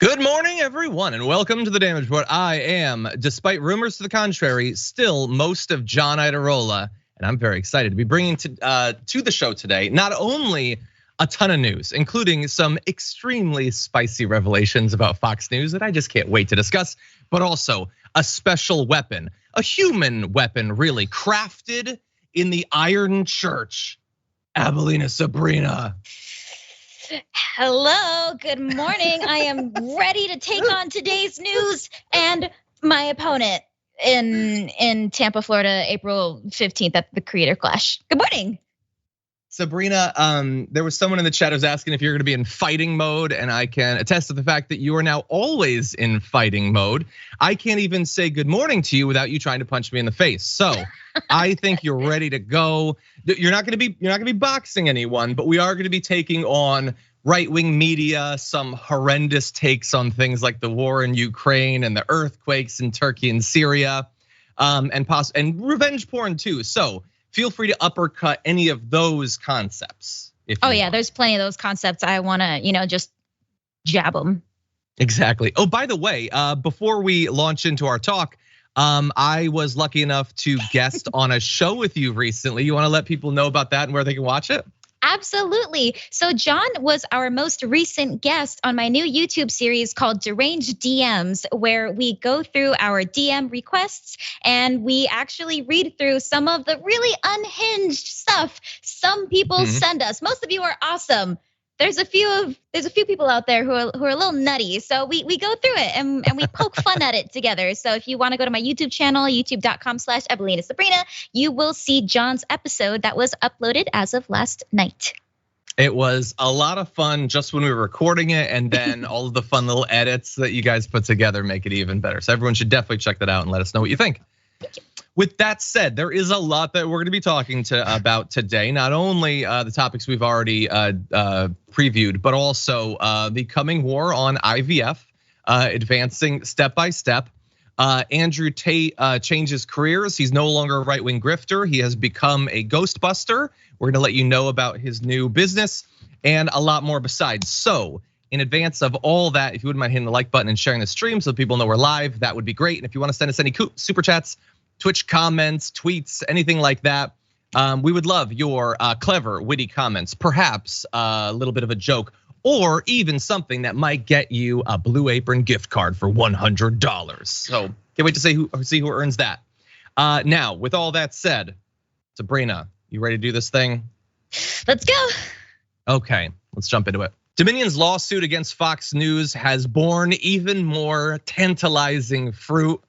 Good morning, everyone, and welcome to the Damage Report. I am, despite rumors to the contrary, still most of John Iadarola, and I'm very excited to be bringing to the show today not only a ton of news, including some extremely spicy revelations about Fox News that I just can't wait to discuss, but also a special weapon, a human weapon, really, crafted in the Iron Church. Abelina Sabrina. Hello, good morning. I am ready to take on today's news and my opponent in Tampa, Florida, April 15th at the Creator Clash. Good morning. Sabrina, there was someone in the chat who was asking if you're gonna be in fighting mode, and I can attest to the fact that you are now always in fighting mode. I can't even say good morning to you without you trying to punch me in the face. So I think you're ready to go. You're not gonna be boxing anyone, but we are gonna be taking on right-wing media, some horrendous takes on things like the war in Ukraine and the earthquakes in Turkey and Syria, and revenge porn too. So feel free to uppercut any of those concepts. Oh yeah, there's plenty of those concepts. I wanna, just jab them. Exactly. Oh, by the way, before we launch into our talk, I was lucky enough to guest on a show with you recently. You wanna let people know about that and where they can watch it? Absolutely. So John was our most recent guest on my new YouTube series called Deranged DMs, where we go through our DM requests and we actually read through some of the really unhinged stuff some people send us. Most of you are awesome. There's a few people out there who are a little nutty. So we go through it and we poke fun at it together. So if you want to go to my YouTube channel, youtube.com/Abelina Sabrina, you will see John's episode that was uploaded as of last night. It was a lot of fun just when we were recording it, and then all of the fun little edits that you guys put together make it even better. So everyone should definitely check that out and let us know what you think. Thank you. With that said, there is a lot that we're gonna be talking about today. Not only the topics we've already previewed, but also the coming war on IVF, advancing step by step. Andrew Tate changes careers. He's no longer a right-wing grifter. He has become a ghostbuster. We're gonna let you know about his new business and a lot more besides. So in advance of all that, if you wouldn't mind hitting the like button and sharing the stream so people know we're live, that would be great. And if you wanna send us any super chats, Twitch comments, tweets, anything like that, we would love your clever, witty comments, perhaps a little bit of a joke, or even something that might get you a Blue Apron gift card for $100. So can't wait to see who earns that. Now, with all that said, Sabrina, you ready to do this thing? Let's go. Okay, let's jump into it. Dominion's lawsuit against Fox News has borne even more tantalizing fruit.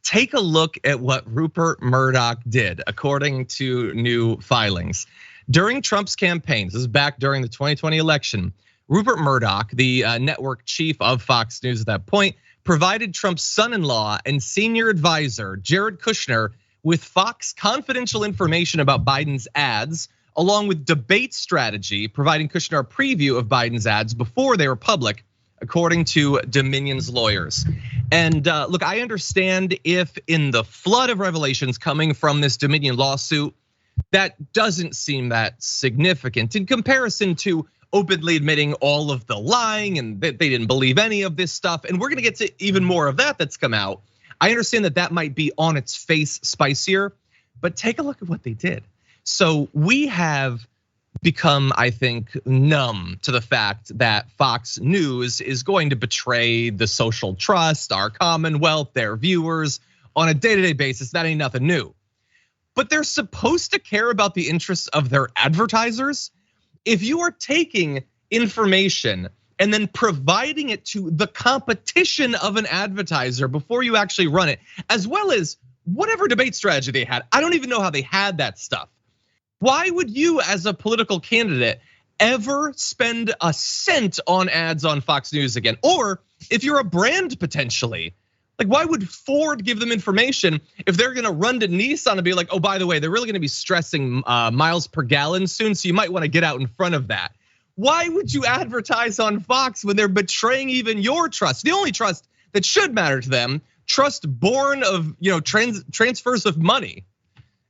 Take a look at what Rupert Murdoch did, according to new filings. During Trump's campaign, this is back during the 2020 election, Rupert Murdoch, the network chief of Fox News at that point, provided Trump's son-in-law and senior advisor, Jared Kushner, with Fox confidential information about Biden's ads, along with debate strategy, providing Kushner a preview of Biden's ads before they were public, according to Dominion's lawyers. And look, I understand if in the flood of revelations coming from this Dominion lawsuit, that doesn't seem that significant in comparison to openly admitting all of the lying and that they didn't believe any of this stuff. And we're gonna get to even more of that that's come out. I understand that might be on its face spicier, but take a look at what they did. So we have become, I think, numb to the fact that Fox News is going to betray the social trust, our commonwealth, their viewers on a day-to-day basis. That ain't nothing new. But they're supposed to care about the interests of their advertisers. If you are taking information and then providing it to the competition of an advertiser before you actually run it, as well as whatever debate strategy they had, I don't even know how they had that stuff. Why would you, as a political candidate, ever spend a cent on ads on Fox News again? Or if you're a brand potentially, like why would Ford give them information if they're gonna run to Nissan and be like, oh, by the way, they're really gonna be stressing miles per gallon soon, so you might wanna get out in front of that. Why would you advertise on Fox when they're betraying even your trust? The only trust that should matter to them, trust born of transfers of money.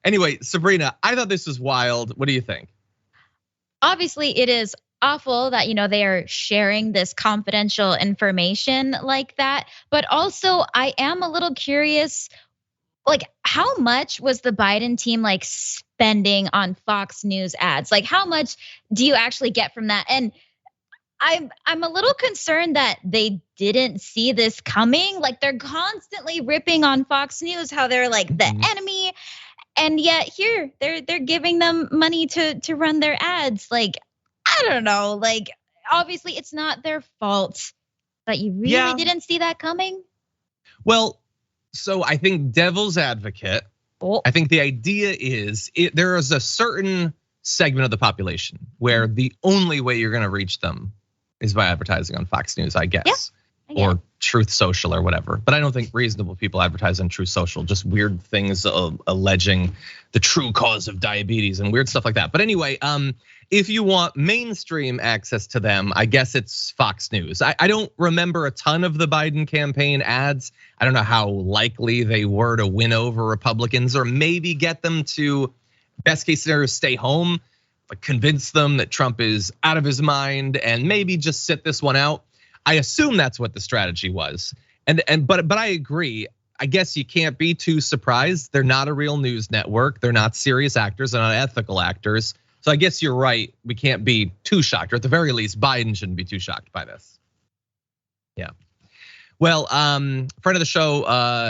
Anyway, Sabrina, I thought this was wild. What do you think? Obviously, it is awful that, they are sharing this confidential information like that. But also, I am a little curious, like, how much was the Biden team like spending on Fox News ads? Like, how much do you actually get from that? And I'm a little concerned that they didn't see this coming. Like, they're constantly ripping on Fox News, how they're like the enemy, and yet here they're giving them money to run their ads. Like, I don't know. Like, obviously it's not their fault, but you really didn't see that coming. Well, so I think devil's advocate. I think the idea is there is a certain segment of the population where the only way you're going to reach them is by advertising on Fox News, I guess, or Truth Social or whatever. But I don't think reasonable people advertise on Truth Social, just weird things alleging the true cause of diabetes and weird stuff like that. But anyway, if you want mainstream access to them, I guess it's Fox News. I don't remember a ton of the Biden campaign ads. I don't know how likely they were to win over Republicans or maybe get them to, best case scenario, stay home, but convince them that Trump is out of his mind and maybe just sit this one out. I assume that's what the strategy was. But I agree. I guess you can't be too surprised. They're not a real news network. They're not serious actors. They're not ethical actors. So I guess you're right. We can't be too shocked, or at the very least, Biden shouldn't be too shocked by this. Yeah. Well, friend of the show,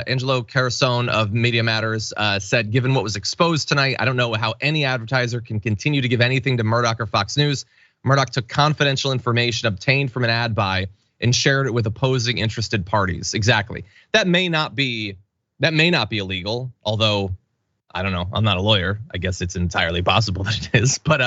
Angelo Carasone of Media Matters said, given what was exposed tonight, I don't know how any advertiser can continue to give anything to Murdoch or Fox News. Murdoch took confidential information obtained from an ad buy and shared it with opposing interested parties. Exactly. That may not be illegal, although I don't know. I'm not a lawyer. I guess it's entirely possible that it is, but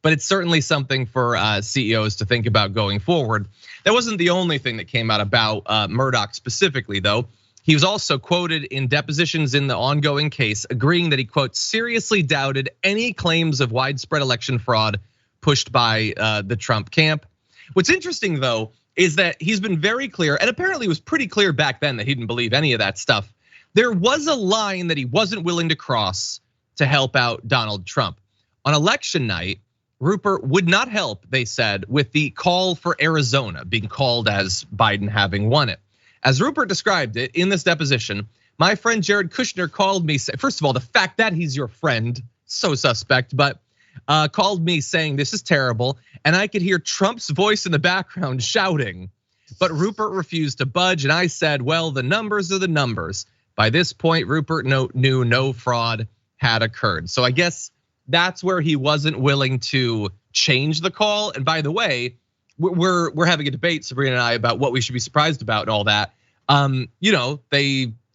it's certainly something for CEOs to think about going forward. That wasn't the only thing that came out about Murdoch specifically, though. He was also quoted in depositions in the ongoing case, agreeing that he, quote, seriously doubted any claims of widespread election fraud pushed by the Trump camp. What's interesting, though, is that he's been very clear, and apparently was pretty clear back then that he didn't believe any of that stuff. There was a line that he wasn't willing to cross to help out Donald Trump. On election night, Rupert would not help, they said, with the call for Arizona being called as Biden having won it. As Rupert described it in this deposition, my friend Jared Kushner called me, first of all, the fact that he's your friend, so suspect, but called me saying this is terrible, and I could hear Trump's voice in the background shouting, but Rupert refused to budge, and I said, well, the numbers are the numbers. By this point, Rupert knew no fraud had occurred. So I guess that's where he wasn't willing to change the call. And by the way, we're having a debate, Sabrina and I, about what we should be surprised about and all that.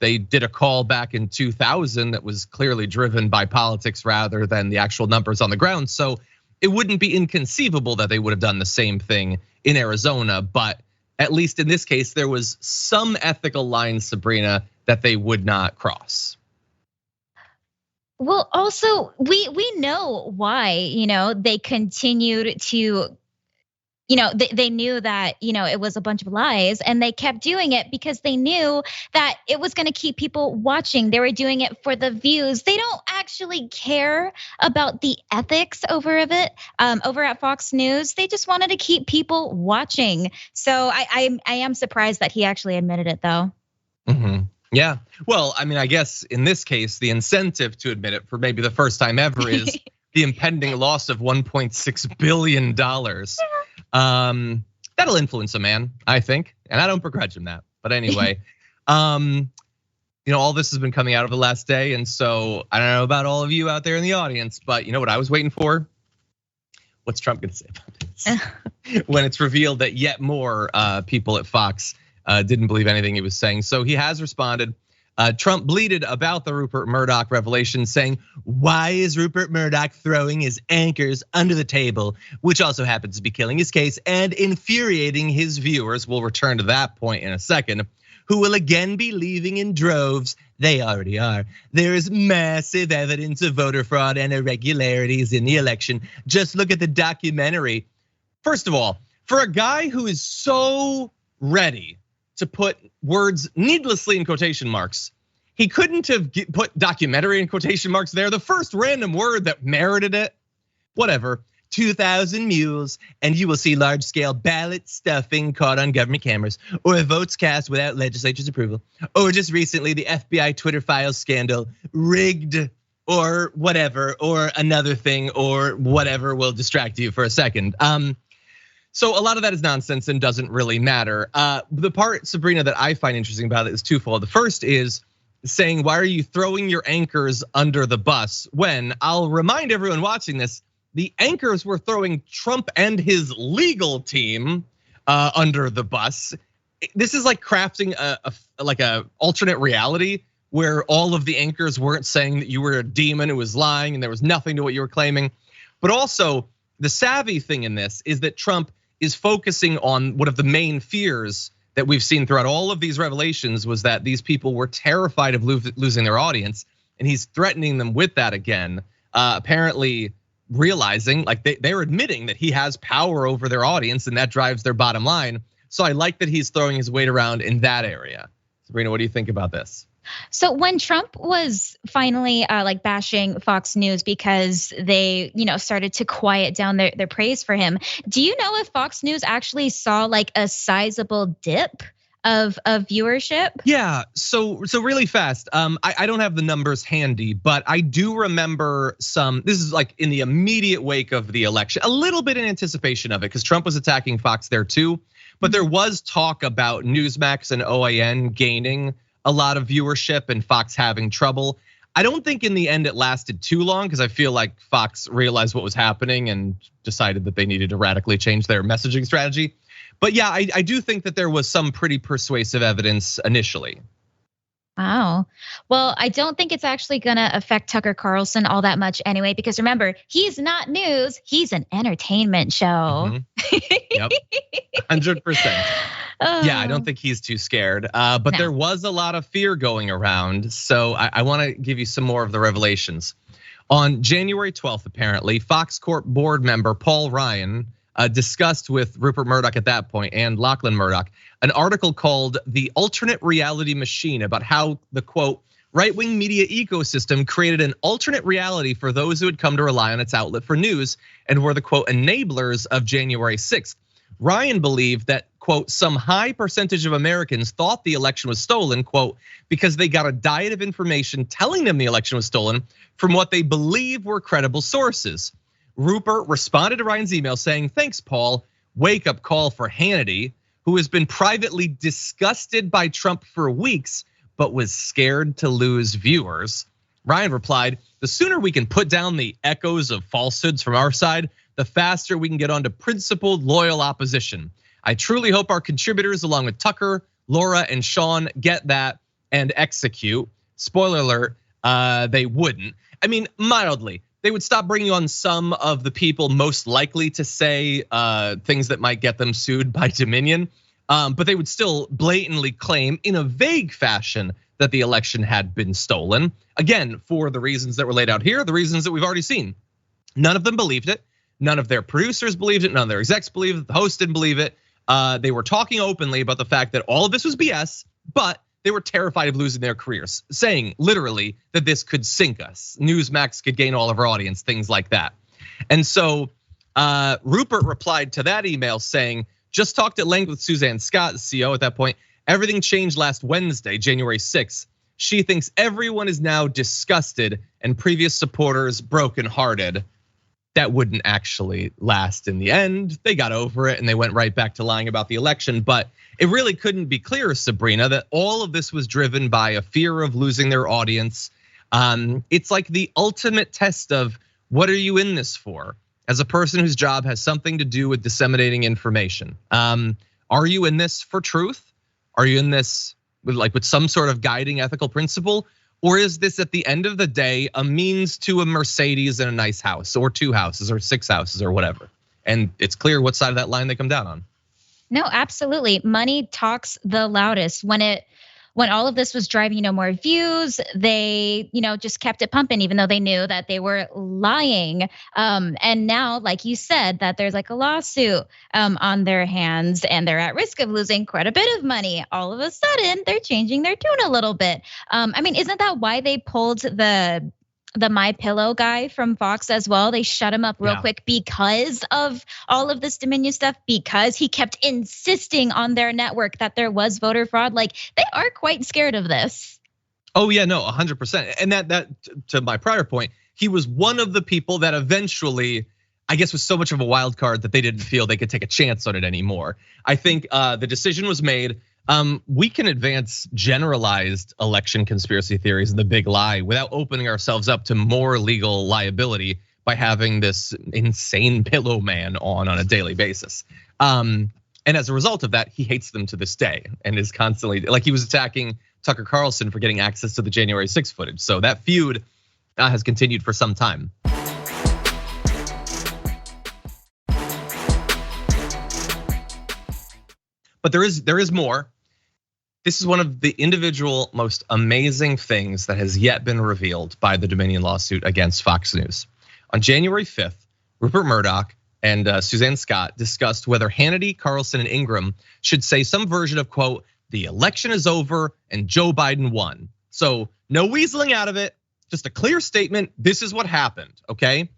They did a call back in 2000 that was clearly driven by politics rather than the actual numbers on the ground. So it wouldn't be inconceivable that they would have done the same thing in Arizona. But at least in this case, there was some ethical line, Sabrina, that they would not cross. Well, also, we know why, they continued to, they knew that, it was a bunch of lies, and they kept doing it because they knew that it was going to keep people watching. They were doing it for the views. They don't actually care about the ethics over at Fox News. They just wanted to keep people watching. So I am surprised that he actually admitted it, though. Mm-hmm. Yeah, well, I mean, I guess in this case, the incentive to admit it for maybe the first time ever is the impending loss of $1.6 billion. That'll influence a man, I think, and I don't begrudge him that. But anyway, all this has been coming out over the last day, and so I don't know about all of you out there in the audience, but you know what I was waiting for? What's Trump gonna say about this? When it's revealed that yet more people at Fox didn't believe anything he was saying. So he has responded. Trump bleated about the Rupert Murdoch revelation, saying, why is Rupert Murdoch throwing his anchors under the table, which also happens to be killing his case and infuriating his viewers. We'll return to that point in a second, who will again be leaving in droves. They already are. There is massive evidence of voter fraud and irregularities in the election. Just look at the documentary. First of all, for a guy who is so ready to put words needlessly in quotation marks, he couldn't have put documentary in quotation marks there. The first random word that merited it, whatever. 2,000 mules, and you will see large-scale ballot stuffing caught on government cameras, or votes cast without legislature's approval, or just recently the FBI Twitter files scandal, rigged, or whatever, or another thing, or whatever will distract you for a second. So a lot of that is nonsense and doesn't really matter. The part, Sabrina, that I find interesting about it is twofold. The first is saying, why are you throwing your anchors under the bus? When I'll remind everyone watching this, the anchors were throwing Trump and his legal team under the bus. This is like crafting a alternate reality where all of the anchors weren't saying that you were a demon who was lying and there was nothing to what you were claiming. But also the savvy thing in this is that Trump is focusing on one of the main fears that we've seen throughout all of these revelations was that these people were terrified of losing their audience, and he's threatening them with that again. Apparently realizing, like they're admitting that he has power over their audience and that drives their bottom line. So I like that he's throwing his weight around in that area. Sabrina, what do you think about this? So when Trump was finally like bashing Fox News because they, started to quiet down their praise for him, do you know if Fox News actually saw like a sizable dip of viewership? Yeah, so really fast. I don't have the numbers handy, but I do remember this is like in the immediate wake of the election, a little bit in anticipation of it, because Trump was attacking Fox there too. But there was talk about Newsmax and OAN gaining a lot of viewership and Fox having trouble. I don't think in the end it lasted too long, because I feel like Fox realized what was happening and decided that they needed to radically change their messaging strategy. But yeah, I do think that there was some pretty persuasive evidence initially. Wow. Well, I don't think it's actually gonna affect Tucker Carlson all that much anyway, because remember, he's not news, he's an entertainment show. Yep, 100%. Yeah, I don't think he's too scared, but there was a lot of fear going around. So I wanna give you some more of the revelations. On January 12th, apparently, Fox Corp board member Paul Ryan discussed with Rupert Murdoch at that point and Lachlan Murdoch an article called "The Alternate Reality Machine" about how the quote right-wing media ecosystem created an alternate reality for those who had come to rely on its outlet for news and were the quote enablers of January 6th. Ryan believed that quote some high percentage of Americans thought the election was stolen quote because they got a diet of information telling them the election was stolen from what they believe were credible sources. Rupert responded to Ryan's email saying, "Thanks, Paul. Wake up call for Hannity, who has been privately disgusted by Trump for weeks, but was scared to lose viewers." Ryan replied, "The sooner we can put down the echoes of falsehoods from our side, the faster we can get onto principled, loyal opposition. I truly hope our contributors, along with Tucker, Laura, and Sean, get that and execute." Spoiler alert, they wouldn't. I mean, mildly. They would stop bringing on some of the people most likely to say things that might get them sued by Dominion, but they would still blatantly claim in a vague fashion that the election had been stolen. Again, for the reasons that were laid out here, the reasons that we've already seen. None of them believed it. None of their producers believed it. None of their execs believed it. The host didn't believe it. They were talking openly about the fact that all of this was BS, but they were terrified of losing their careers, saying literally that this could sink us. Newsmax could gain all of our audience, things like that. And so Rupert replied to that email saying, "Just talked at length with Suzanne Scott, the CEO at that point. Everything changed last Wednesday, January 6th. She thinks everyone is now disgusted and previous supporters brokenhearted." That wouldn't actually last in the end. They got over it and they went right back to lying about the election. But it really couldn't be clearer, Sabrina, that all of this was driven by a fear of losing their audience. It's like the ultimate test of what are you in this for? As a person whose job has something to do with disseminating information. Are you in this for truth? Are you in this with some sort of guiding ethical principle? Or is this at the end of the day a means to a Mercedes and a nice house, or 2 houses or 6 houses or whatever? And it's clear what side of that line they come down on. No, absolutely. Money talks the loudest. When all of this was driving, more views, they, just kept it pumping, even though they knew that they were lying. And now, like you said, that there's like a lawsuit on their hands and they're at risk of losing quite a bit of money. All of a sudden, they're changing their tune a little bit. I mean, isn't that why they pulled the the My Pillow guy from Fox as well. They shut him up real quick because of all of this Dominion stuff, because he kept insisting on their network that there was voter fraud. Like, they are quite scared of this. Oh yeah, no, 100%. And that to my prior point, he was one of the people that eventually, I guess, was so much of a wild card that they didn't feel they could take a chance on it anymore. I think the decision was made. We can advance generalized election conspiracy theories and the big lie without opening ourselves up to more legal liability by having this insane pillow man on a daily basis. And as a result of that, he hates them to this day and is constantly, like, he was attacking Tucker Carlson for getting access to the January 6th footage. So that feud has continued for some time. But there is more. This is one of the individual most amazing things that has yet been revealed by the Dominion lawsuit against Fox News. On January 5th, Rupert Murdoch and Suzanne Scott discussed whether Hannity, Carlson, and Ingram should say some version of, quote, "the election is over and Joe Biden won." So no weaseling out of it, just a clear statement. This is what happened, okay?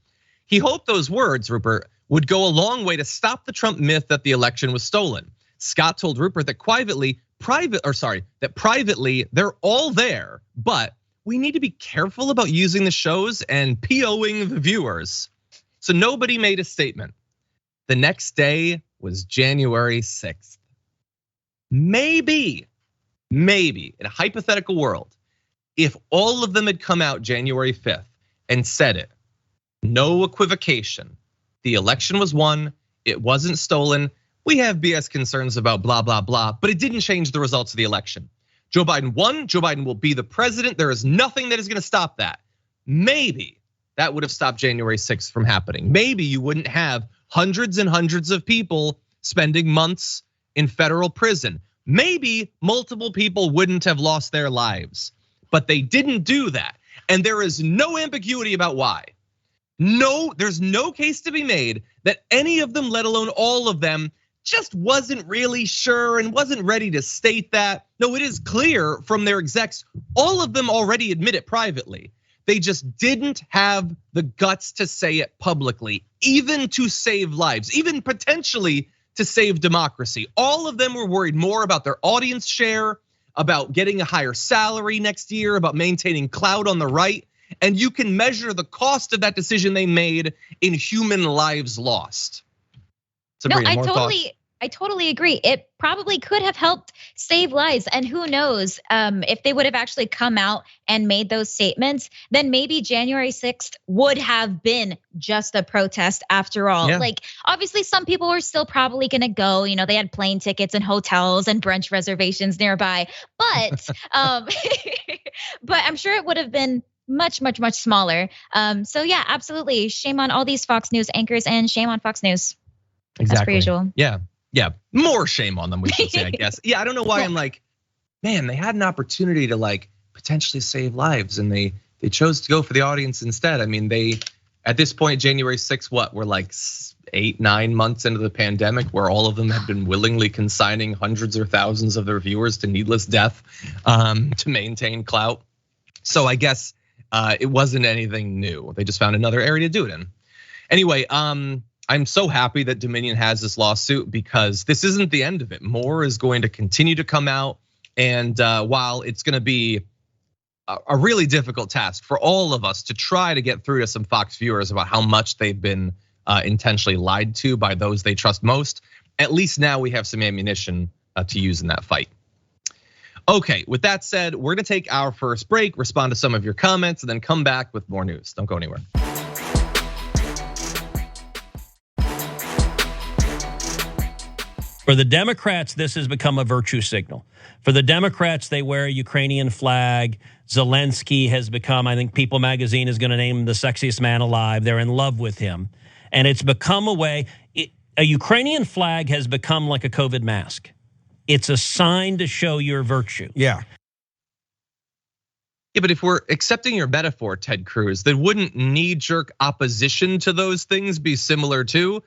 He hoped those words, Rupert, would go a long way to stop the Trump myth that the election was stolen. Scott told Rupert that privately they're all there, but we need to be careful about using the shows and POing the viewers. So nobody made a statement. The next day was January 6th. Maybe in a hypothetical world, if all of them had come out January 5th and said it, no equivocation, the election was won, it wasn't stolen. We have BS concerns about blah, blah, blah, but it didn't change the results of the election. Joe Biden won, Joe Biden will be the president. There is nothing that is gonna stop that. Maybe that would have stopped January 6th from happening. Maybe you wouldn't have hundreds and hundreds of people spending months in federal prison. Maybe multiple people wouldn't have lost their lives, but they didn't do that. And there is no ambiguity about why. No, there's no case to be made that any of them, let alone all of them, just wasn't really sure and wasn't ready to state that. No, it is clear from their execs, all of them already admit it privately. They just didn't have the guts to say it publicly, even to save lives, even potentially to save democracy. All of them were worried more about their audience share, about getting a higher salary next year, about maintaining clout on the right. And you can measure the cost of that decision they made in human lives lost. Sabrina, I totally agree. It probably could have helped save lives. And who knows, if they would have actually come out and made those statements, then maybe January 6th would have been just a protest after all. Yeah. Like, obviously some people were still probably gonna go, they had plane tickets and hotels and brunch reservations nearby. But, but I'm sure it would have been much smaller. So yeah, absolutely. Shame on all these Fox News anchors and shame on Fox News. Exactly. As per usual. Yeah, more shame on them, we should say, I guess. Yeah, I don't know why I'm like, man, they had an opportunity to like potentially save lives and they chose to go for the audience instead. I mean, they, at this point, January 6th, we're like 8-9 months into the pandemic where all of them have been willingly consigning hundreds or thousands of their viewers to needless death to maintain clout. So I guess it wasn't anything new. They just found another area to do it in. Anyway, I'm so happy that Dominion has this lawsuit because this isn't the end of it. More is going to continue to come out. And while it's gonna be a really difficult task for all of us to try to get through to some Fox viewers about how much they've been intentionally lied to by those they trust most, at least now we have some ammunition to use in that fight. Okay, with that said, we're gonna take our first break, respond to some of your comments, and then come back with more news. Don't go anywhere. For the Democrats, this has become a virtue signal. For the Democrats, they wear a Ukrainian flag. Zelensky has become, I think People magazine is going to name him the sexiest man alive. They're in love with him. And it's become a way, a Ukrainian flag has become like a COVID mask. It's a sign to show your virtue. Yeah. Yeah, but if we're accepting your metaphor, Ted Cruz, then wouldn't knee-jerk opposition to those things be similar too?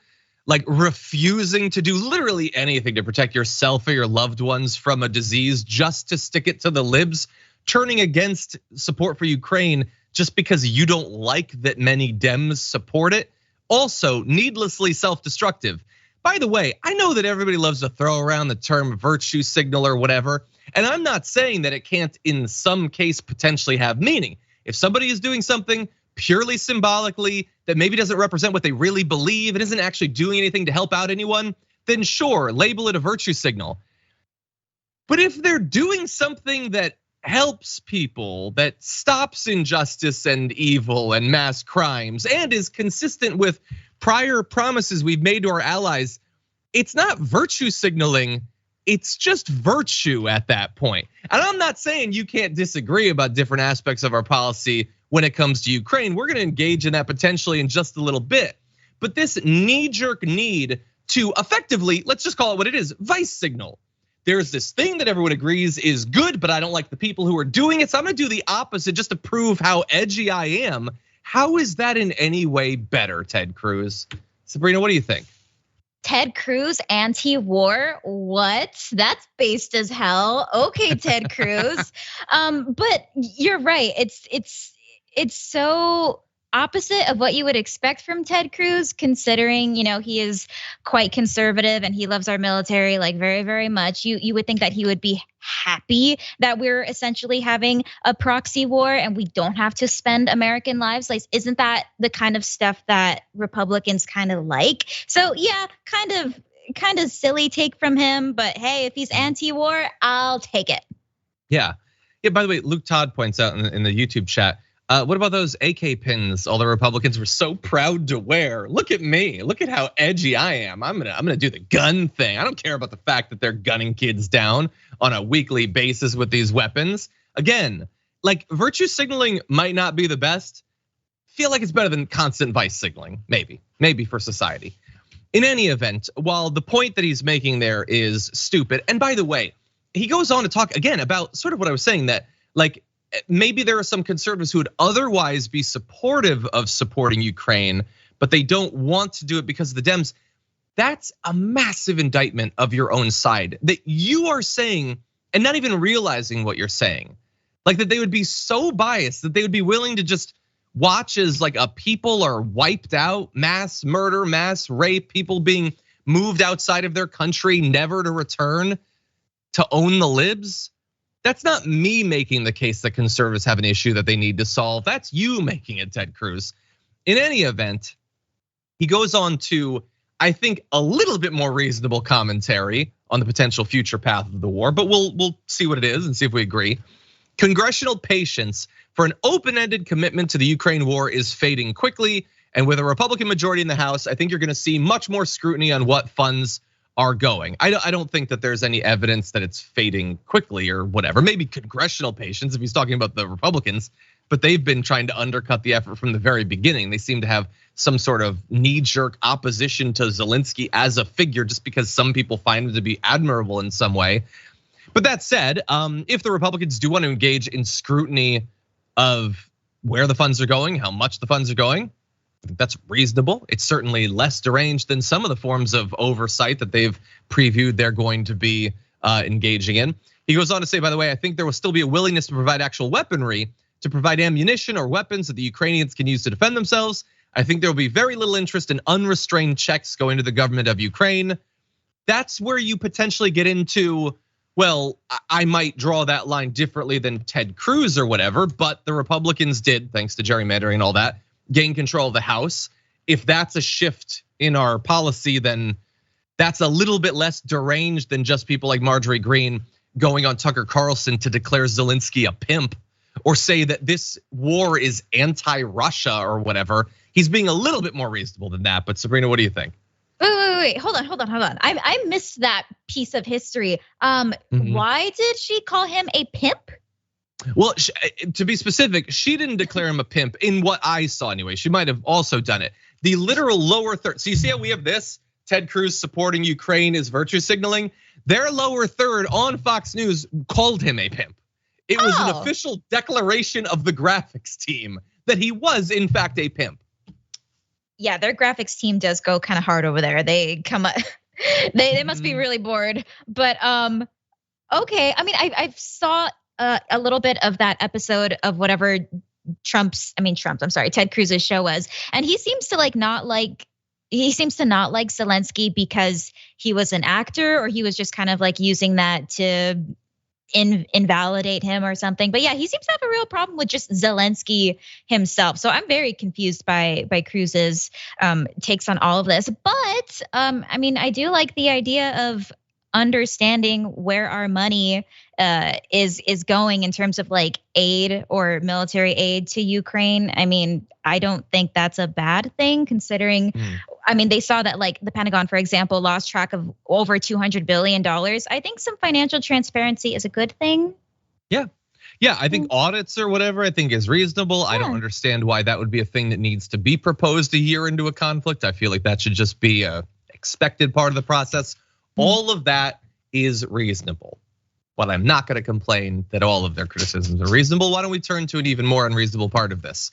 Like refusing to do literally anything to protect yourself or your loved ones from a disease just to stick it to the libs, turning against support for Ukraine just because you don't like that many Dems support it. Also, needlessly self-destructive. By the way, I know that everybody loves to throw around the term virtue signal or whatever, and I'm not saying that it can't in some case potentially have meaning. If somebody is doing something purely symbolically that maybe doesn't represent what they really believe, it isn't actually doing anything to help out anyone, then sure, label it a virtue signal. But if they're doing something that helps people, that stops injustice and evil and mass crimes, and is consistent with prior promises we've made to our allies, it's not virtue signaling, it's just virtue at that point. And I'm not saying you can't disagree about different aspects of our policy when it comes to Ukraine. We're gonna engage in that potentially in just a little bit. But this knee-jerk need to effectively, let's just call it what it is, vice signal. There's this thing that everyone agrees is good, but I don't like the people who are doing it, so I'm gonna do the opposite just to prove how edgy I am. How is that in any way better, Ted Cruz? Sabrina, what do you think? Ted Cruz anti-war? What? That's based as hell. Okay, Ted Cruz. But you're right. It's so opposite of what you would expect from Ted Cruz, considering, he is quite conservative and he loves our military like very, very much. You would think that he would be happy that we're essentially having a proxy war and we don't have to spend American lives. Like, isn't that the kind of stuff that Republicans kind of like? So yeah, kind of silly take from him, but hey, if he's anti-war, I'll take it. Yeah. By the way, Luke Todd points out in the YouTube chat, what about those AK pins all the Republicans were so proud to wear? Look at me, look at how edgy I am. I'm gonna do the gun thing. I don't care about the fact that they're gunning kids down on a weekly basis with these weapons. Again, like virtue signaling might not be the best. Feel like it's better than constant vice signaling, maybe for society. In any event, while the point that he's making there is stupid, and by the way, he goes on to talk again about sort of what I was saying, that like, maybe there are some conservatives who would otherwise be supportive of supporting Ukraine, but they don't want to do it because of the Dems. That's a massive indictment of your own side that you are saying and not even realizing what you're saying. Like that they would be so biased that they would be willing to just watch as like a people are wiped out, mass murder, mass rape, people being moved outside of their country, never to return, to own the libs. That's not me making the case that conservatives have an issue that they need to solve. That's you making it, Ted Cruz. In any event, he goes on to, I think, a little bit more reasonable commentary on the potential future path of the war, but we'll see what it is and see if we agree. Congressional patience for an open-ended commitment to the Ukraine war is fading quickly, and with a Republican majority in the House, I think you're gonna see much more scrutiny on what funds are going. I don't think that there's any evidence that it's fading quickly or whatever. Maybe congressional patience if he's talking about the Republicans, but they've been trying to undercut the effort from the very beginning. They seem to have some sort of knee-jerk opposition to Zelensky as a figure just because some people find him to be admirable in some way. But that said, if the Republicans do want to engage in scrutiny of where the funds are going, how much the funds are going, I think that's reasonable. It's certainly less deranged than some of the forms of oversight that they've previewed they're going to be engaging in. He goes on to say, by the way, I think there will still be a willingness to provide actual weaponry, to provide ammunition or weapons that the Ukrainians can use to defend themselves. I think there will be very little interest in unrestrained checks going to the government of Ukraine. That's where you potentially get into, well, I might draw that line differently than Ted Cruz or whatever, but the Republicans did, thanks to gerrymandering and all that, gain control of the House. If that's a shift in our policy, then that's a little bit less deranged than just people like Marjorie Greene going on Tucker Carlson to declare Zelensky a pimp or say that this war is anti-Russia or whatever. He's being a little bit more reasonable than that. But Sabrina, what do you think? Wait, hold on. I missed that piece of history. Why did she call him a pimp? Well, to be specific, she didn't declare him a pimp in what I saw anyway. She might have also done it. The literal lower third. So you see how we have this? Ted Cruz supporting Ukraine is virtue signaling. Their lower third on Fox News called him a pimp. It was an official declaration of the graphics team that he was in fact a pimp. Yeah, their graphics team does go kind of hard over there. They come up, they must be really bored. But okay, I mean, I saw a little bit of that episode of whatever Ted Cruz's show was. And he seems to not like Zelensky because he was an actor, or he was just kind of using that to invalidate him or something. But yeah, he seems to have a real problem with just Zelensky himself. So I'm very confused by Cruz's takes on all of this. But I do like the idea of understanding where our money is going in terms of aid or military aid to Ukraine. I don't think that's a bad thing, considering they saw that the Pentagon, for example, lost track of over $200 billion. I think some financial transparency is a good thing. Yeah. I think audits or whatever, I think is reasonable. Yeah. I don't understand why that would be a thing that needs to be proposed a year into a conflict. I feel like that should just be a expected part of the process. All of that is reasonable. But I'm not going to complain that all of their criticisms are reasonable. Why don't we turn to an even more unreasonable part of this?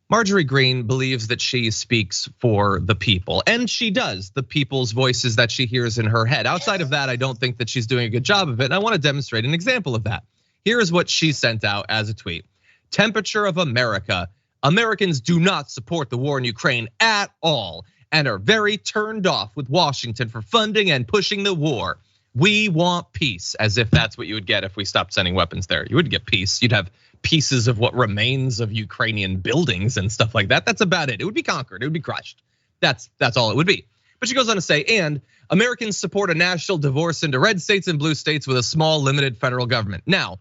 Marjorie Greene believes that she speaks for the people, and she does, the people's voices that she hears in her head. Outside of that, I don't think that she's doing a good job of it, and I want to demonstrate an example of that. Here is what she sent out as a tweet. Temperature of America. Americans do not support the war in Ukraine at all and are very turned off with Washington for funding and pushing the war. We want peace, as if that's what you would get if we stopped sending weapons there. You wouldn't get peace. You'd have pieces of what remains of Ukrainian buildings and stuff like that. That's about it. It would be conquered. It would be crushed. That's all it would be. But she goes on to say, and Americans support a national divorce into red states and blue states with a small, limited federal government. Now,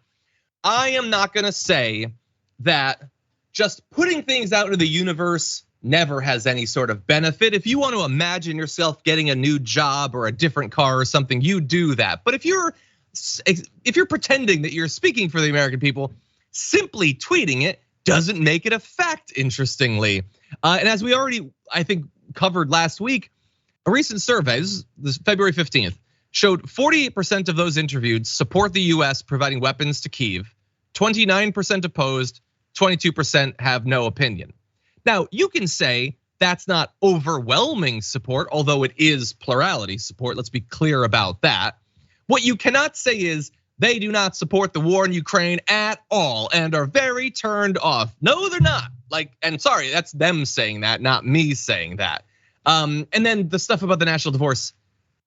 I am not going to say that just putting things out into the universe never has any sort of benefit. If you want to imagine yourself getting a new job or a different car or something, you do that. But if you're pretending that you're speaking for the American people, simply tweeting it doesn't make it a fact, interestingly. And as we already, I think, covered last week, a recent survey, this is February 15th, showed 48% of those interviewed support the US providing weapons to Kyiv, 29% opposed, 22% have no opinion. Now, you can say that's not overwhelming support, although it is plurality support. Let's be clear about that. What you cannot say is they do not support the war in Ukraine at all and are very turned off. No, they're not. And sorry, that's them saying that, not me saying that. And then the stuff about the national divorce.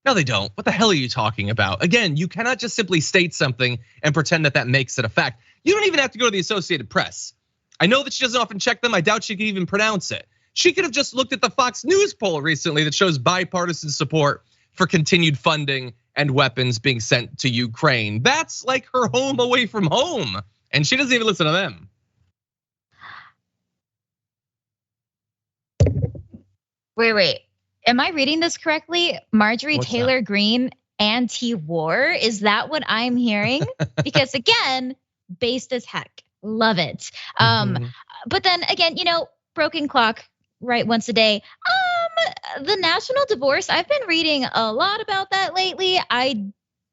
No, they don't. What the hell are you talking about? Again, you cannot just simply state something and pretend that that makes it a fact. You don't even have to go to the Associated Press. I know that she doesn't often check them. I doubt she can even pronounce it. She could have just looked at the Fox News poll recently that shows bipartisan support for continued funding and weapons being sent to Ukraine. That's like her home away from home. And she doesn't even listen to them. Wait. Am I reading this correctly? Marjorie Taylor Greene, anti-war? Is that what I'm hearing? Because again, based as heck. Love it. But then again, broken clock, right, once a day. The national divorce, I've been reading a lot about that lately.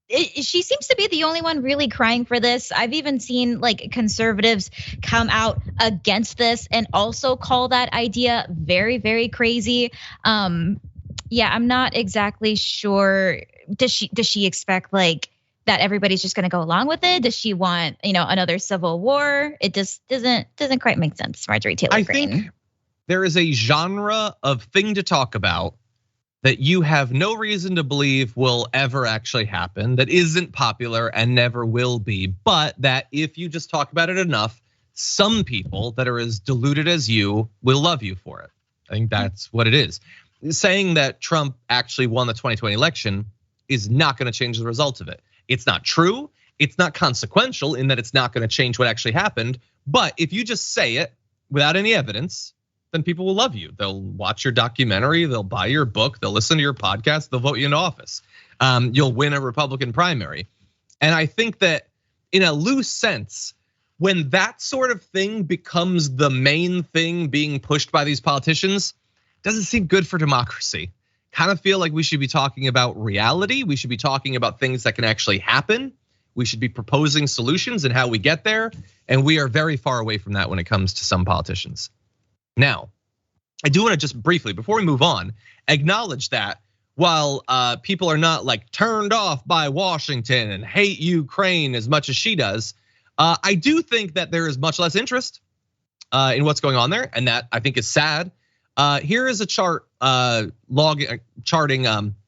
She seems to be the only one really crying for this. I've even seen conservatives come out against this and also call that idea very, very crazy. Yeah, I'm not exactly sure. Does she expect that everybody's just going to go along with it? Does she want, another civil war? It just doesn't quite make sense, Marjorie Taylor Greene. I think there is a genre of thing to talk about that you have no reason to believe will ever actually happen, that isn't popular and never will be, but that if you just talk about it enough, some people that are as deluded as you will love you for it. I think that's what it is. Saying that Trump actually won the 2020 election is not going to change the result of it. It's not true. It's not consequential in that it's not going to change what actually happened. But if you just say it without any evidence, then people will love you. They'll watch your documentary, they'll buy your book, they'll listen to your podcast, they'll vote you into office. You'll win a Republican primary. And I think that in a loose sense, when that sort of thing becomes the main thing being pushed by these politicians, doesn't seem good for democracy. Kind of feel like we should be talking about reality. We should be talking about things that can actually happen. We should be proposing solutions and how we get there. And we are very far away from that when it comes to some politicians. Now, I do want to just briefly, before we move on, acknowledge that while people are not turned off by Washington and hate Ukraine as much as she does, I do think that there is much less interest in what's going on there, and that I think is sad. Here is a chart charting.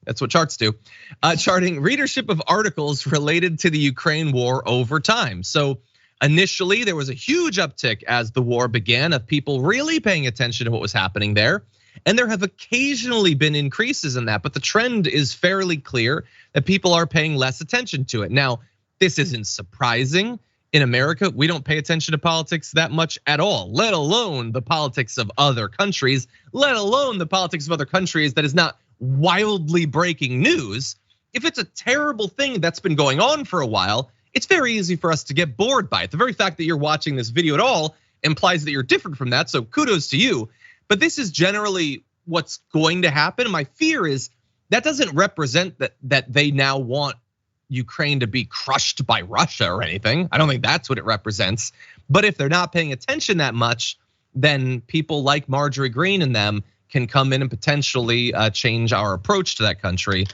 That's what charts do. Charting readership of articles related to the Ukraine war over time. So initially, there was a huge uptick as the war began of people really paying attention to what was happening there. And there have occasionally been increases in that, but the trend is fairly clear that people are paying less attention to it. Now, this isn't surprising. In America, we don't pay attention to politics that much at all, let alone the politics of other countries, let alone the politics of other countries that is not wildly breaking news. If it's a terrible thing that's been going on for a while, it's very easy for us to get bored by it. The very fact that you're watching this video at all implies that you're different from that, so kudos to you. But this is generally what's going to happen. My fear is that doesn't represent that they now want Ukraine to be crushed by Russia or anything. I don't think that's what it represents. But if they're not paying attention that much, then people like Marjorie Greene and them can come in and potentially change our approach to that country,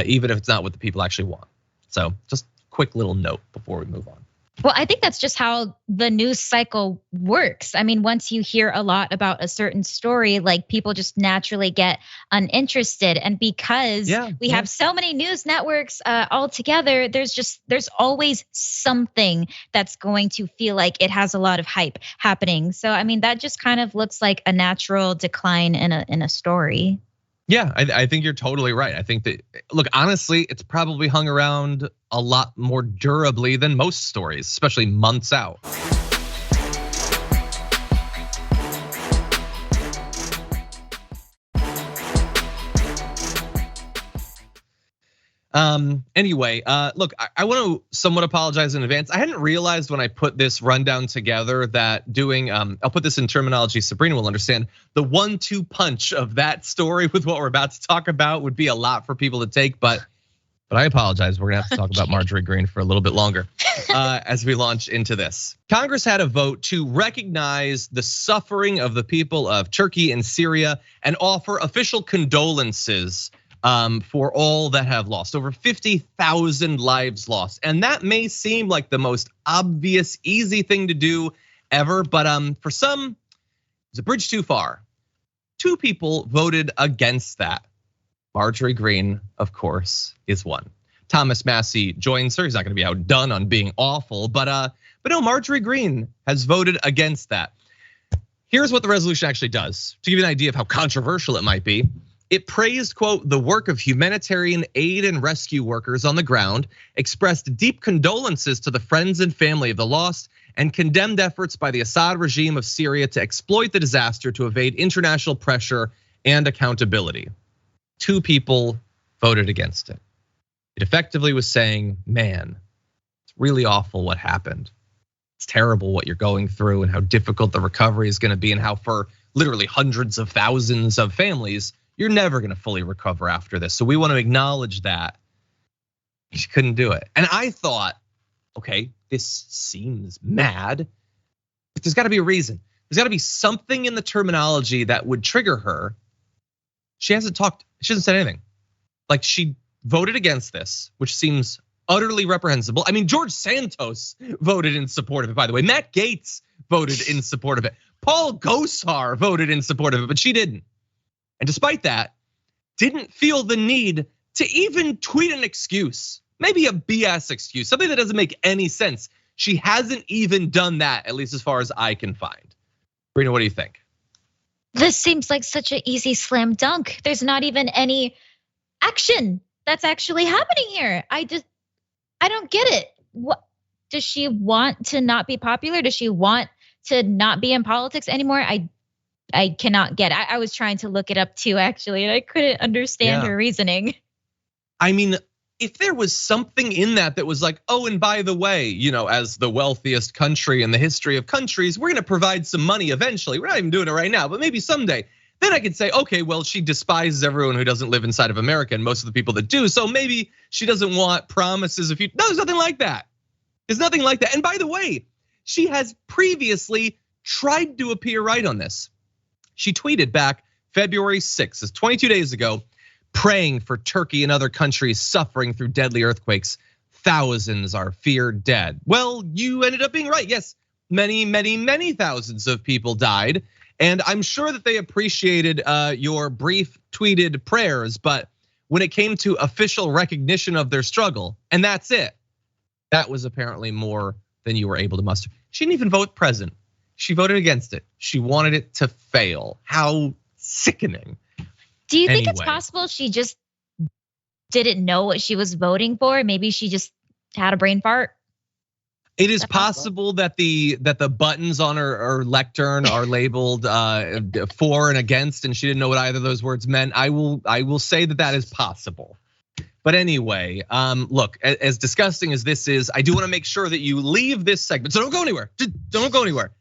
even if it's not what the people actually want. So just quick little note before we move on. Well, I think that's just how the news cycle works. I mean, once you hear a lot about a certain story, like people just naturally get uninterested. And because we have so many news networks all together, there's always something that's going to feel like it has a lot of hype happening. So, I mean, that just kind of looks like a natural decline in a story. Yeah, I think you're totally right. I think that, look, honestly, it's probably hung around a lot more durably than most stories, especially months out. Anyway, look, I want to somewhat apologize in advance. I hadn't realized when I put this rundown together that doing, I'll put this in terminology Sabrina will understand, the 1-2 punch of that story with what we're about to talk about would be a lot for people to take, but I apologize. We're gonna have to talk about Marjorie Greene for a little bit longer as we launch into this. Congress had a vote to recognize the suffering of the people of Turkey and Syria and offer official condolences for all that have lost, over 50,000 lives lost. And that may seem like the most obvious, easy thing to do ever, but for some, it's a bridge too far. 2 people voted against that. Marjorie Greene, of course, is one. Thomas Massie joins her. He's not gonna be outdone on being awful, but no, Marjorie Greene has voted against that. Here's what the resolution actually does, to give you an idea of how controversial it might be. It praised, quote, the work of humanitarian aid and rescue workers on the ground, expressed deep condolences to the friends and family of the lost, and condemned efforts by the Assad regime of Syria to exploit the disaster to evade international pressure and accountability. 2 people voted against it. It effectively was saying, man, it's really awful what happened. It's terrible what you're going through and how difficult the recovery is gonna be and how for literally hundreds of thousands of families, you're never gonna fully recover after this. So we wanna acknowledge that. She couldn't do it. And I thought, okay, this seems mad, but there's gotta be a reason. There's gotta be something in the terminology that would trigger her. She hasn't said anything. Like she voted against this, which seems utterly reprehensible. I mean, George Santos voted in support of it, by the way. Matt Gaetz voted in support of it. Paul Gosar voted in support of it, but she didn't. And despite that, didn't feel the need to even tweet an excuse, maybe a BS excuse, something that doesn't make any sense. She hasn't even done that, at least as far as I can find. Sabrina, what do you think? This seems like such an easy slam dunk. There's not even any action that's actually happening here. I don't get it. What does she want to not be popular? Does she want to not be in politics anymore? I cannot get it. I was trying to look it up too, actually, and I couldn't understand her reasoning. I mean, if there was something in that was like, oh, and by the way, as the wealthiest country in the history of countries, we're gonna provide some money eventually. We're not even doing it right now, but maybe someday. Then I could say, okay, well, she despises everyone who doesn't live inside of America and most of the people that do. So maybe she doesn't want promises of future. No, there's nothing like that. There's nothing like that. And by the way, she has previously tried to appear right on this. She tweeted back February 6th, it's 22 days ago, praying for Turkey and other countries suffering through deadly earthquakes. Thousands are feared dead. Well, you ended up being right. Yes, many thousands of people died. And I'm sure that they appreciated your brief tweeted prayers, but when it came to official recognition of their struggle, and that's it, that was apparently more than you were able to muster. She didn't even vote present. She voted against it. She wanted it to fail. How sickening. Do you think it's possible she just didn't know what she was voting for? Maybe she just had a brain fart? It is possible that the buttons on her lectern are labeled for and against, and she didn't know what either of those words meant. I will say that is possible. But anyway, look, as disgusting as this is, I do want to make sure that you leave this segment. So don't go anywhere. Just don't go anywhere.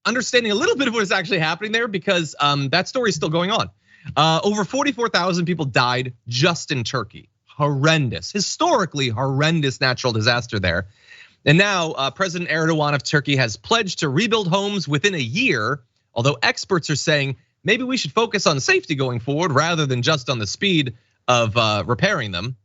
Understanding a little bit of what is actually happening there, because that story is still going on. Over 44,000 people died just in Turkey. Horrendous, historically horrendous natural disaster there. And now President Erdogan of Turkey has pledged to rebuild homes within a year, although experts are saying maybe we should focus on safety going forward rather than just on the speed of repairing them.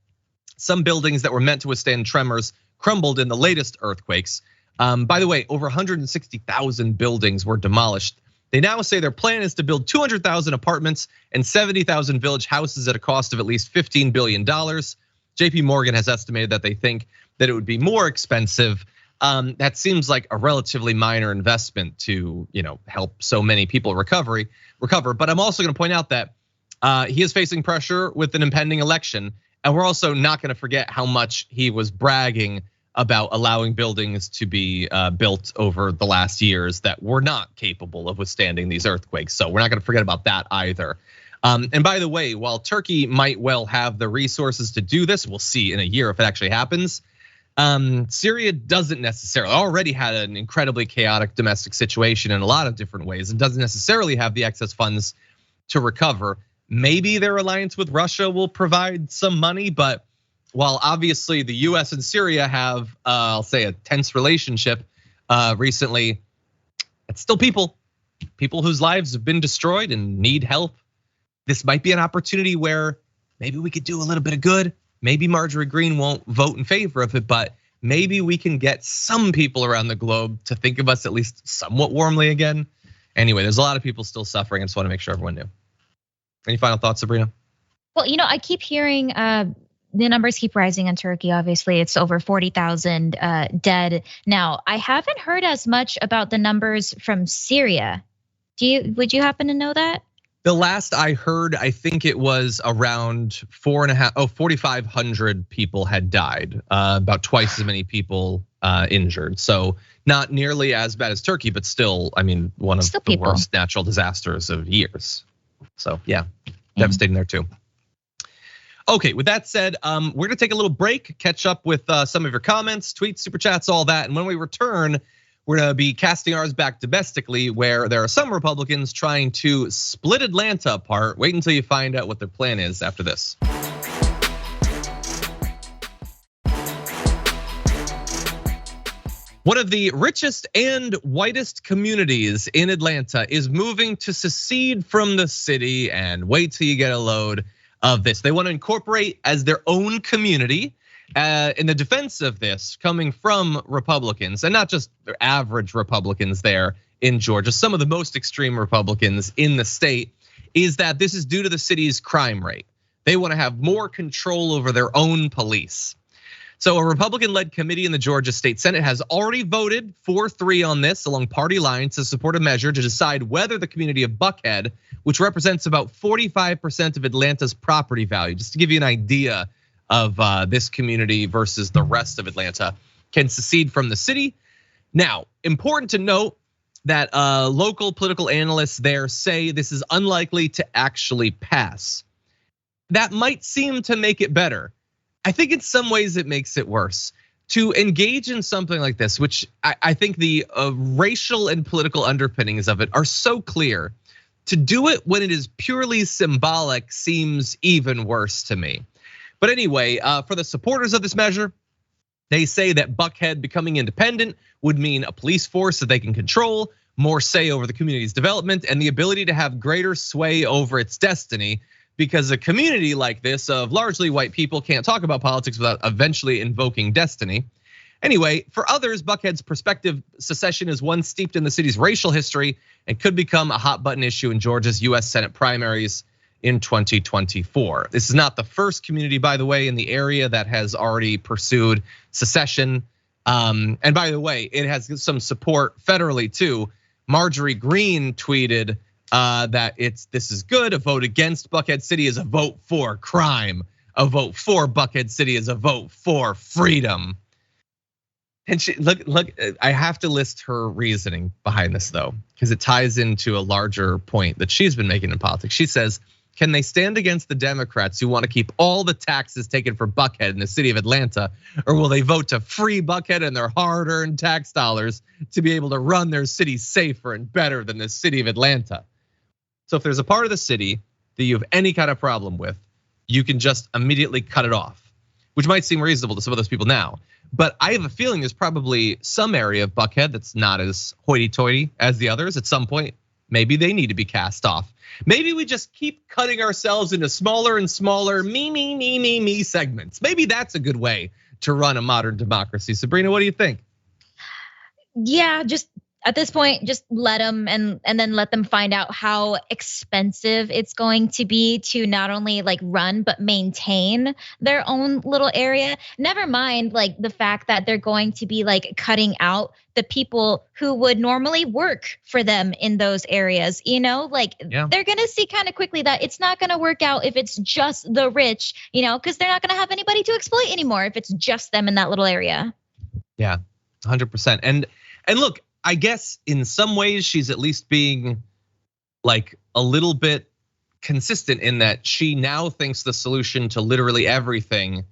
Some buildings that were meant to withstand tremors crumbled in the latest earthquakes. By the way, over 160,000 buildings were demolished. They now say their plan is to build 200,000 apartments and 70,000 village houses at a cost of at least $15 billion. JP Morgan has estimated that they think that it would be more expensive. That seems like a relatively minor investment to, help so many people recover. But I'm also going to point out that he is facing pressure with an impending election, and we're also not going to forget how much he was bragging about allowing buildings to be built over the last years that were not capable of withstanding these earthquakes. So we're not going to forget about that either. And by the way, while Turkey might well have the resources to do this, we'll see in a year if it actually happens. Syria doesn't necessarily, already had an incredibly chaotic domestic situation in a lot of different ways, and doesn't necessarily have the excess funds to recover. Maybe their alliance with Russia will provide some money, but while obviously the US and Syria have, I'll say, a tense relationship recently, it's still people whose lives have been destroyed and need help. This might be an opportunity where maybe we could do a little bit of good. Maybe Marjorie Greene won't vote in favor of it, but maybe we can get some people around the globe to think of us at least somewhat warmly again. Anyway, there's a lot of people still suffering. I just want to make sure everyone knew. Any final thoughts, Sabrina? Well, I keep hearing the numbers keep rising in Turkey. Obviously, it's over 40,000 dead now. I haven't heard as much about the numbers from Syria. Would you happen to know that? The last I heard, I think it was around 4,500 people had died, about twice as many people injured. So not nearly as bad as Turkey, but still, one of the worst natural disasters of years. So yeah, devastating there too. Okay, with that said, we're gonna take a little break, catch up with some of your comments, tweets, super chats, all that. And when we return, we're gonna be casting ours back domestically, where there are some Republicans trying to split Atlanta apart. Wait until you find out what their plan is after this. One of the richest and whitest communities in Atlanta is moving to secede from the city, and wait till you get a load of this. They want to incorporate as their own community. In the defense of this, coming from Republicans, and not just average Republicans there in Georgia, some of the most extreme Republicans in the state, is that this is due to the city's crime rate. They want to have more control over their own police. So a Republican-led committee in the Georgia State Senate has already voted 4-3 on this along party lines to support a measure to decide whether the community of Buckhead, which represents about 45% of Atlanta's property value, just to give you an idea of this community versus the rest of Atlanta, can secede from the city. Now, important to note that local political analysts there say this is unlikely to actually pass. That might seem to make it better. I think in some ways it makes it worse. To engage in something like this, which I think the racial and political underpinnings of it are so clear, to do it when it is purely symbolic seems even worse to me. But anyway, for the supporters of this measure, they say that Buckhead becoming independent would mean a police force that they can control, more say over the community's development, and the ability to have greater sway over its destiny. Because a community like this of largely white people can't talk about politics without eventually invoking destiny. Anyway, for others, Buckhead's prospective secession is one steeped in the city's racial history and could become a hot button issue in Georgia's US Senate primaries in 2024. This is not the first community, by the way, in the area that has already pursued secession. And by the way, it has some support federally too. Marjorie Greene tweeted that this is good. A vote against Buckhead City is a vote for crime. A vote for Buckhead City is a vote for freedom. And she look, I have to list her reasoning behind this though, because it ties into a larger point that she's been making in politics. She says, can they stand against the Democrats who want to keep all the taxes taken for Buckhead in the city of Atlanta? Or will they vote to free Buckhead and their hard-earned tax dollars to be able to run their city safer and better than the city of Atlanta? So if there's a part of the city that you have any kind of problem with, you can just immediately cut it off, which might seem reasonable to some of those people now. But I have a feeling there's probably some area of Buckhead that's not as hoity-toity as the others. At some point, maybe they need to be cast off. Maybe we just keep cutting ourselves into smaller and smaller me segments. Maybe that's a good way to run a modern democracy. Sabrina, what do you think? Yeah, just at this point, just let them and then let them find out how expensive it's going to be to not only like run but maintain their own little area. Never mind like the fact that they're going to be like cutting out the people who would normally work for them in those areas, like they're gonna see kind of quickly that it's not gonna work out if it's just the rich, because they're not gonna have anybody to exploit anymore if it's just them in that little area. Yeah, 100%. And look, I guess in some ways she's at least being like a little bit consistent in that she now thinks the solution to literally everything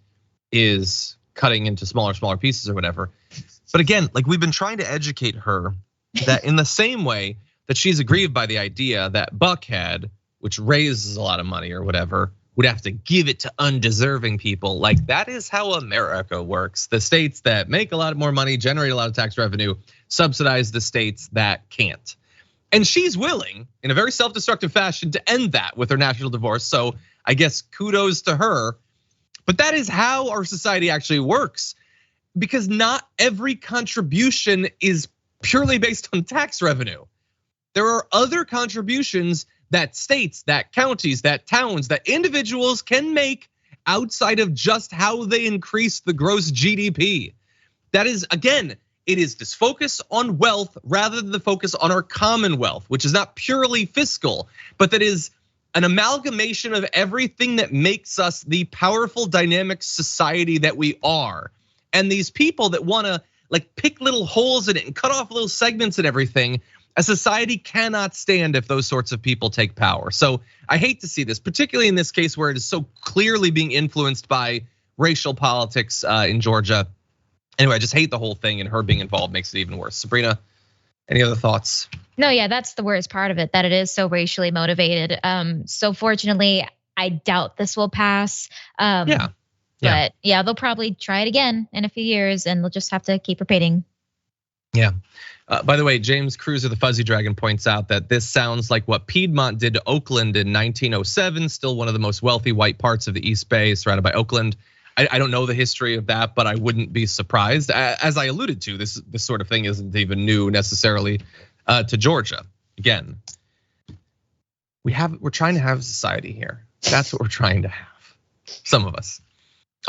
is cutting into smaller pieces or whatever. But again, like we've been trying to educate her that in the same way that she's aggrieved by the idea that Buckhead, which raises a lot of money or whatever, would have to give it to undeserving people. Like that is how America works. The states that make a lot more money, generate a lot of tax revenue, subsidize the states that can't. And she's willing, in a very self-destructive fashion, to end that with her national divorce. So I guess kudos to her. But that is how our society actually works. Because not every contribution is purely based on tax revenue. There are other contributions that states, that counties, that towns, that individuals can make outside of just how they increase the gross GDP. That is, again, it is this focus on wealth rather than the focus on our commonwealth, which is not purely fiscal, but that is an amalgamation of everything that makes us the powerful, dynamic society that we are. And these people that wanna like pick little holes in it and cut off little segments and everything, a society cannot stand if those sorts of people take power. So I hate to see this, particularly in this case where it is so clearly being influenced by racial politics in Georgia. Anyway, I just hate the whole thing, and her being involved makes it even worse. Sabrina, any other thoughts? No, yeah, that's the worst part of it, that it is so racially motivated. So fortunately, I doubt this will pass. But yeah, they'll probably try it again in a few years, and they'll just have to keep repeating. Yeah. By the way, James Cruz of the Fuzzy Dragon points out that this sounds like what Piedmont did to Oakland in 1907, still one of the most wealthy white parts of the East Bay, surrounded by Oakland. I don't know the history of that, but I wouldn't be surprised. As I alluded to, this sort of thing isn't even new necessarily to Georgia. Again, we're trying to have a society here. That's what we're trying to have, some of us.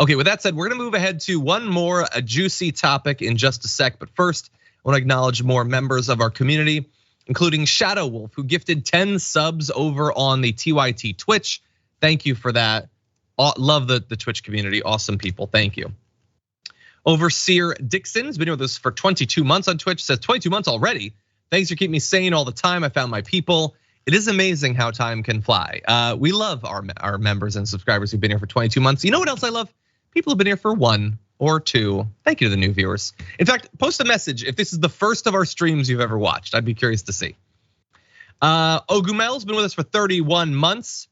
Okay, with that said, we're gonna move ahead to one more juicy topic in just a sec. But first, I want to acknowledge more members of our community, including Shadow Wolf, who gifted 10 subs over on the TYT Twitch. Thank you for that. Love the Twitch community, awesome people, thank you. Overseer Dixon has been with us for 22 months on Twitch, says 22 months already. Thanks for keeping me sane all the time. I found my people. It is amazing how time can fly. We love our members and subscribers who've been here for 22 months. You know what else I love? People have been here for 1 or 2. Thank you to the new viewers. In fact, post a message if this is the first of our streams you've ever watched. I'd be curious to see. Ogumel's been with us for 31 months.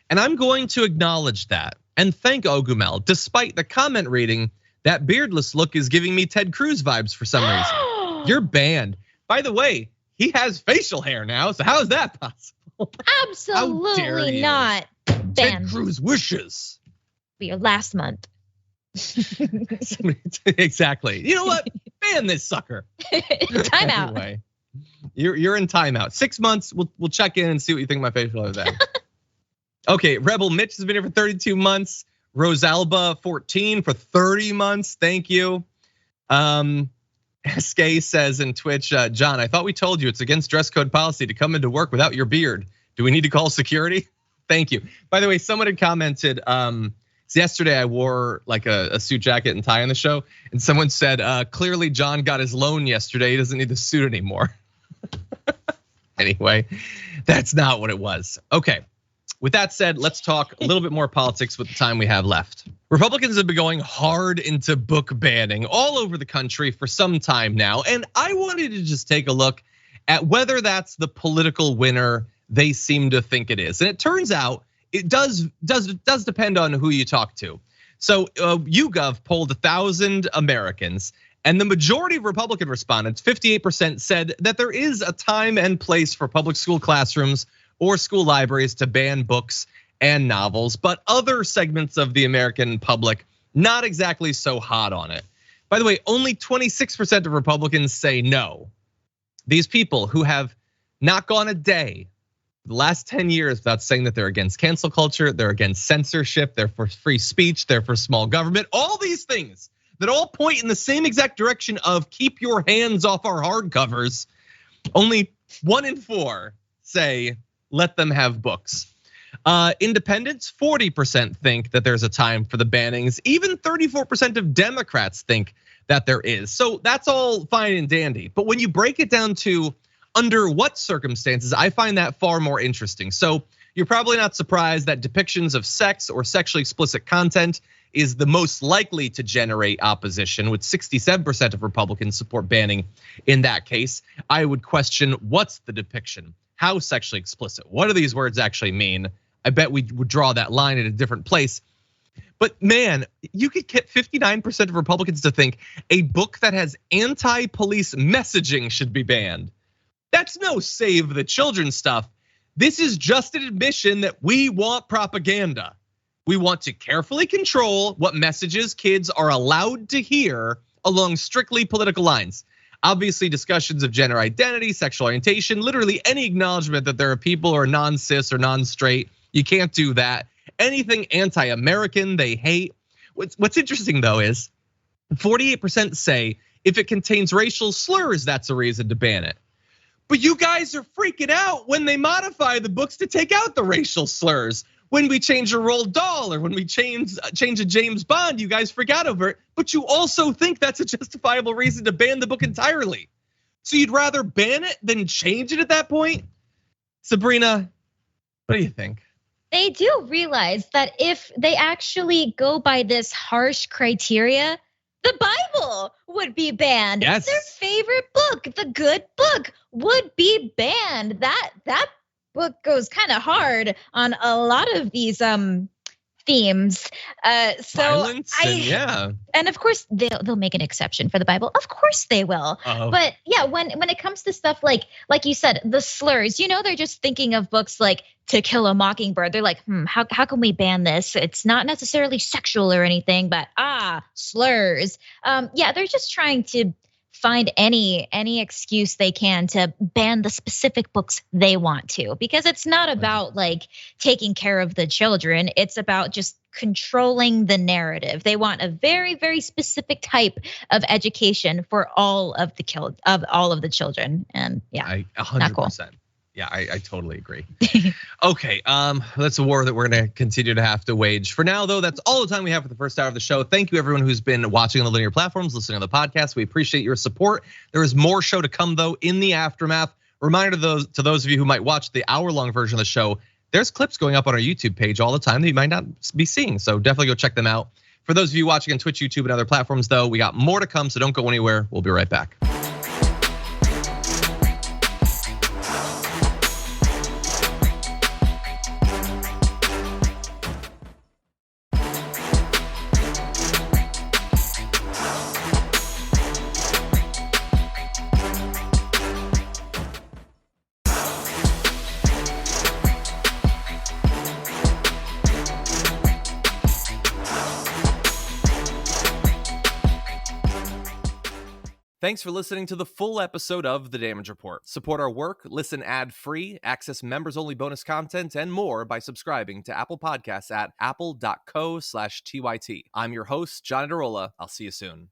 And I'm going to acknowledge that and thank Ogumel, despite the comment reading, that beardless look is giving me Ted Cruz vibes for some reason. You're banned. By the way, he has facial hair now, so how is that possible? Absolutely not. Ted Cruz wishes. Your last month. Exactly. You know what? Ban this sucker. Timeout. Anyway, you're in timeout. 6 months. We'll check in and see what you think of my facial hair then. Okay, Rebel Mitch has been here for 32 months. Rosalba 14 for 30 months. Thank you. SK says in Twitch, John, I thought we told you it's against dress code policy to come into work without your beard. Do we need to call security? Thank you. By the way, someone had commented, yesterday I wore like a suit jacket and tie on the show, and someone said, clearly John got his loan yesterday. He doesn't need the suit anymore. Anyway, that's not what it was. Okay, with that said, let's talk a little bit more politics with the time we have left. Republicans have been going hard into book banning all over the country for some time now, and I wanted to just take a look at whether that's the political winner they seem to think it is. And it turns out it does depend on who you talk to. So YouGov polled 1,000 Americans, and the majority of Republican respondents, 58%, said that there is a time and place for public school classrooms or school libraries to ban books and novels, but other segments of the American public not exactly so hot on it. By the way, only 26% of Republicans say no. These people who have not gone a day the last 10 years without saying that they're against cancel culture, they're against censorship, they're for free speech, they're for small government, all these things that all point in the same exact direction of keep your hands off our hardcovers. Only 1 in 4 say let them have books. Independents, 40% think that there's a time for the bannings. Even 34% of Democrats think that there is. So that's all fine and dandy. But when you break it down to under what circumstances, I find that far more interesting. So you're probably not surprised that depictions of sex or sexually explicit content is the most likely to generate opposition, with 67% of Republicans support banning in that case. I would question, what's the depiction? How sexually explicit? What do these words actually mean? I bet we would draw that line at a different place. But man, you could get 59% of Republicans to think a book that has anti-police messaging should be banned. That's no save the children stuff. This is just an admission that we want propaganda. We want to carefully control what messages kids are allowed to hear along strictly political lines. Obviously, discussions of gender identity, sexual orientation, literally any acknowledgement that there are people who are non-cis or non-straight, you can't do that. Anything anti-American they hate. What's interesting though is 48% say if it contains racial slurs, that's a reason to ban it. But you guys are freaking out when they modify the books to take out the racial slurs. When we change a Roald Dahl or when we change a James Bond, you guys freak out over it. But you also think that's a justifiable reason to ban the book entirely. So you'd rather ban it than change it at that point? Sabrina, what do you think? They do realize that if they actually go by this harsh criteria, the Bible would be banned. Yes. Their favorite book, the good book, would be banned. That book goes kind of hard on a lot of these themes. Violence, and of course they'll make an exception for the Bible. Of course they will. But yeah, when it comes to stuff like you said, the slurs, they're just thinking of books like To Kill a Mockingbird. They're like, how can we ban this? It's not necessarily sexual or anything, but slurs. Yeah, they're just trying to find any excuse they can to ban the specific books they want to, because it's not about like taking care of the children. It's about just controlling the narrative. They want a very, very specific type of education for all of the children. And yeah, 100%. Not cool. Yeah, I totally agree. Okay, that's a war that we're gonna continue to have to wage. For now, though, that's all the time we have for the first hour of the show. Thank you, everyone who's been watching on the linear platforms, listening to the podcast. We appreciate your support. There is more show to come, though, in the aftermath. Reminder to those of you who might watch the hour-long version of the show, there's clips going up on our YouTube page all the time that you might not be seeing, so definitely go check them out. For those of you watching on Twitch, YouTube, and other platforms, though, we got more to come, so don't go anywhere. We'll be right back. Thanks for listening to the full episode of The Damage Report. Support our work, listen ad-free, access members-only bonus content, and more by subscribing to Apple Podcasts at apple.co/TYT. I'm your host, John Adarola. I'll see you soon.